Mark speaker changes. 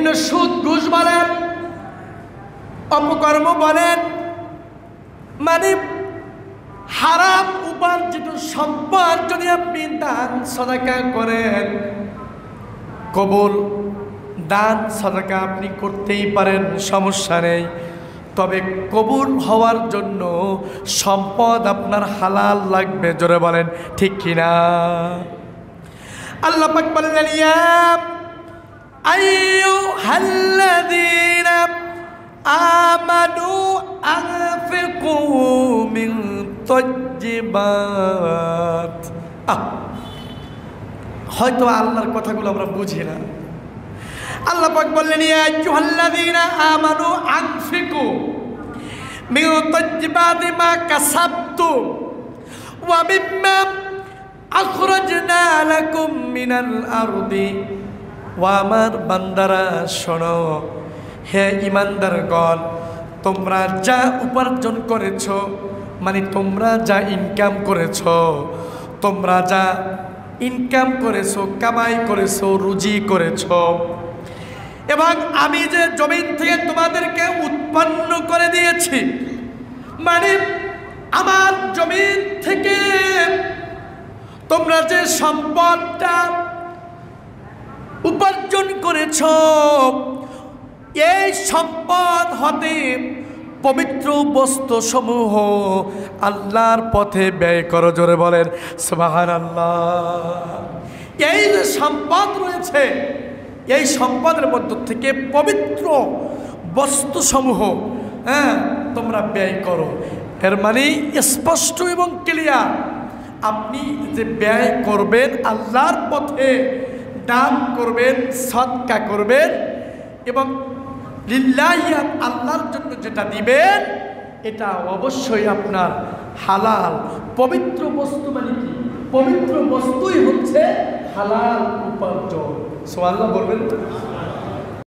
Speaker 1: বিভিন্ন সুদ ঘুষ বলেন, অপকর্ম বলেন, মানে হারাম উপার্জিত সম্পদ যদি আপনি দান সাদাকা করেন, কবুল দান সাদাকা আপনি করতেই পারেন, সমস্যা নেই। তবে কবুল হওয়ার জন্য সম্পদ আপনার হালাল লাগবে। জোরে বলেন ঠিক কিনা? আল্লাহ পাক বলেন, ইয়া আইয়ুহাল্লাযীনা আমানু আনফিকু মিন তাজ্জিবাত। হয়তো আল্লাহর কথাগুলো আমরা বুঝি না। আল্লাহ পাক বললেন, ইয়া আইয়ুহাল্লাযীনা আমানু আনফিকু মিন তাজ্জিবাতি মা কাসাবতুম ওয়া মিম্মা আখরাজনা লাকুম মিনাল আরদি। ওয়া আমার বান্দারা শোনো, হে ঈমানদারগণ, তোমরা যা উপার্জন করেছো, মানে তোমরা যা ইনকাম করেছো, তোমরা যা ইনকাম করেছো, কামাই করেছো, রুজি করেছো, এবং আমি যে জমিন থেকে তোমাদেরকে উৎপন্ন করে দিয়েছি, মানে আমার জমিন থেকে তোমরা যে সম্পদটা উপার্জন করেছ, এই সম্পদ হতে পবিত্র বস্তুসমূহ আল্লাহর পথে ব্যয় করো। জোরে বলেন সুবহানাল্লাহ। এই যে সম্পদ রয়েছে, এই সম্পদের মধ্য থেকে পবিত্র বস্তুসমূহ তোমরা ব্যয় করো। এর মানে স্পষ্ট এবং ক্লিয়ার, আপনি যে ব্যয় করবেন আল্লাহর পথে, দান করবেন, সদকা করবেন, এবং লিল্লাহি আল্লাহর জন্য যেটা দিবেন এটা অবশ্যই আপনার হালাল পবিত্র বস্তু। মানে কি? পবিত্র বস্তুই হচ্ছে হালাল উপার্জন। সুবহানাল্লাহ বলবেন।